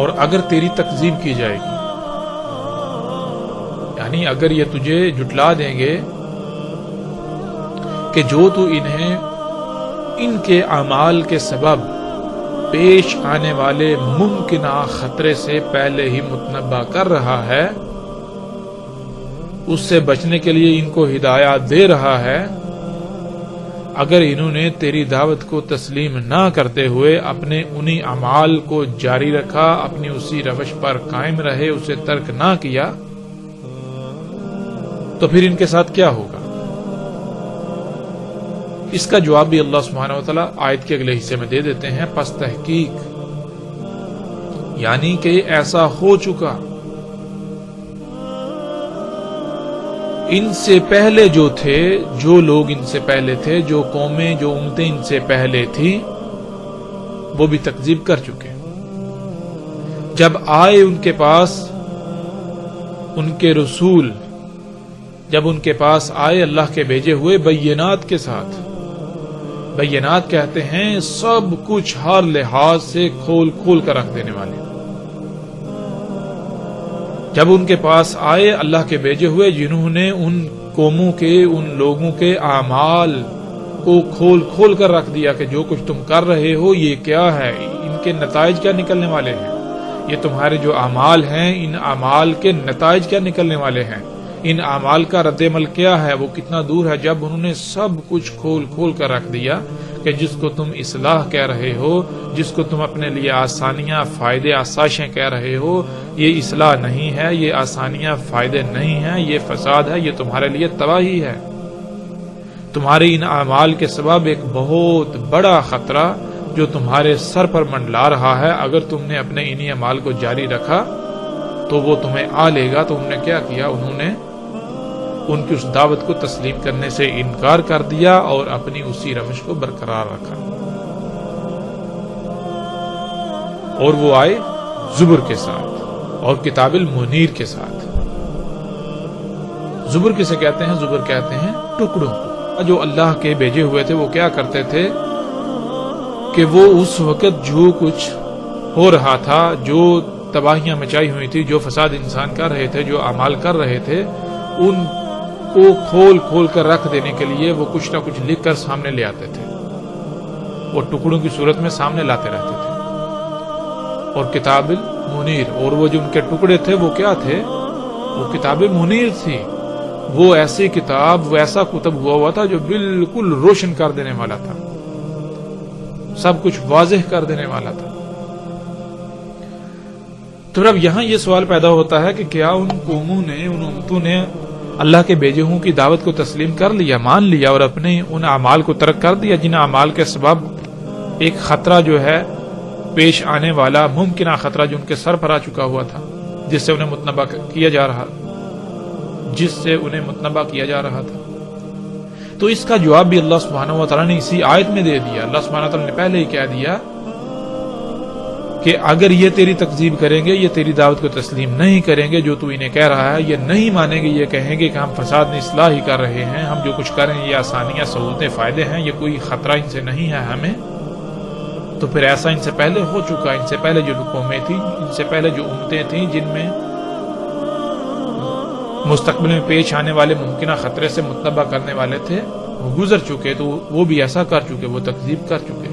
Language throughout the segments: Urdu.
اور اگر تیری تکذیب کی جائے گی، یعنی اگر یہ تجھے جھٹلا دیں گے کہ جو تو انہیں ان کے اعمال کے سبب پیش آنے والے ممکنہ خطرے سے پہلے ہی متنبع کر رہا ہے، اس سے بچنے کے لیے ان کو ہدایات دے رہا ہے، اگر انہوں نے تیری دعوت کو تسلیم نہ کرتے ہوئے اپنے انہی اعمال کو جاری رکھا، اپنی اسی روش پر قائم رہے، اسے ترک نہ کیا، تو پھر ان کے ساتھ کیا ہوگا؟ اس کا جواب بھی اللہ سبحانہ و تعالیٰ آیت کے اگلے حصے میں دے دیتے ہیں۔ پس تحقیق یعنی کہ ایسا ہو چکا، ان سے پہلے جو تھے، جو لوگ ان سے پہلے تھے، جو قومیں، جو امتیں ان سے پہلے تھیں، وہ بھی تکذیب کر چکے۔ جب آئے ان کے پاس ان کے رسول، جب ان کے پاس آئے اللہ کے بھیجے ہوئے بینات کے ساتھ، بینات کہتے ہیں سب کچھ ہر لحاظ سے کھول کھول کر رکھ دینے والے، جب ان کے پاس آئے اللہ کے بھیجے ہوئے جنہوں نے ان قوموں کے، ان لوگوں کے اعمال کو کھول کھول کر رکھ دیا کہ جو کچھ تم کر رہے ہو یہ کیا ہے، ان کے نتائج کیا نکلنے والے ہیں، یہ تمہارے جو اعمال ہیں ان اعمال کے نتائج کیا نکلنے والے ہیں، ان اعمال کا رد عمل کیا ہے، وہ کتنا دور ہے، جب انہوں نے سب کچھ کھول کھول کر رکھ دیا کہ جس کو تم اصلاح کہہ رہے ہو، جس کو تم اپنے لیے آسانیاں، فائدے، آسائشیں کہہ رہے ہو، یہ اصلاح نہیں ہے، یہ آسانیاں، فائدے نہیں ہیں، یہ فساد ہے، یہ تمہارے لیے تباہی ہے، تمہارے ان اعمال کے سبب ایک بہت بڑا خطرہ جو تمہارے سر پر منڈلا رہا ہے، اگر تم نے اپنے انہی اعمال کو جاری رکھا تو وہ تمہیں آ لے گا۔ تو انہوں نے کیا کیا؟ انہوں نے ان کی اس دعوت کو تسلیم کرنے سے انکار کر دیا اور اپنی اسی روش کو برقرار رکھا، اور وہ آئے زبر کے ساتھ اور کتاب المنیر کے ساتھ۔ زبر کسے کہتے ہیں؟ زبر کہتے ہیں ٹکڑوں کو۔ جو اللہ کے بھیجے ہوئے تھے وہ کیا کرتے تھے کہ وہ اس وقت جو کچھ ہو رہا تھا، جو تباہیاں مچائی ہوئی تھی، جو فساد انسان کر رہے تھے، جو اعمال کر رہے تھے، ان کو کھول کھول کر رکھ دینے کے لیے وہ کچھ نہ کچھ لکھ کر سامنے لے آتے تھے، وہ ٹکڑوں کی صورت میں سامنے لاتے رہتے تھے۔ اور کتاب المنیر، اور وہ جو ان کے ٹکڑے تھے وہ کیا تھے؟ وہ کتاب منیر تھی، وہ ایسی کتاب، وہ ایسا کتب ہوا تھا جو بالکل روشن کر دینے والا تھا، سب کچھ واضح کر دینے والا تھا۔ تو اب یہاں یہ سوال پیدا ہوتا ہے کہ کیا ان قوموں نے، ان امتوں نے اللہ کے بھیجے ہوں کی دعوت کو تسلیم کر لیا، مان لیا، اور اپنے ان اعمال کو ترک کر دیا جن اعمال کے سبب ایک خطرہ جو ہے پیش آنے والا، ممکنہ خطرہ جو ان کے سر پر آ چکا ہوا تھا، جس سے انہیں متنبع کیا جا رہا تھا۔ تو اس کا جواب بھی اللہ سبحانہ و تعالیٰ نے اسی آیت میں دے دیا۔ اللہ سبحانہ و تعالیٰ نے پہلے ہی کہہ دیا کہ اگر یہ تیری تکذیب کریں گے، یہ تیری دعوت کو تسلیم نہیں کریں گے، جو تو انہیں کہہ رہا ہے یہ نہیں مانیں گے، یہ کہیں گے کہ ہم فساد میں اصلاح ہی کر رہے ہیں، ہم جو کچھ کریں یہ آسانیاں، سہولتیں، فائدے ہیں، یہ کوئی خطرہ ان سے نہیں ہے ہمیں، تو پھر ایسا ان سے پہلے ہو چکا، ان سے پہلے جو قومیں تھیں، ان سے پہلے جو امتیں تھیں جن میں مستقبل میں پیش آنے والے ممکنہ خطرے سے متنبع کرنے والے تھے، وہ گزر چکے، تو وہ بھی ایسا کر چکے، وہ تکذیب کر چکے۔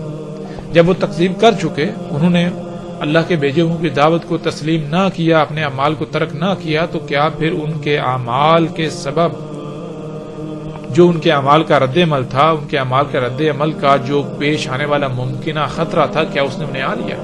جب وہ تکذیب کر چکے، انہوں نے اللہ کے بھیجے ہوں کی دعوت کو تسلیم نہ کیا، اپنے اعمال کو ترک نہ کیا، تو کیا پھر ان کے اعمال کے سبب جو ان کے اعمال کا رد عمل تھا، ان کے اعمال کا رد عمل کا جو پیش آنے والا ممکنہ خطرہ تھا، کیا اس نے انہیں آ لیا؟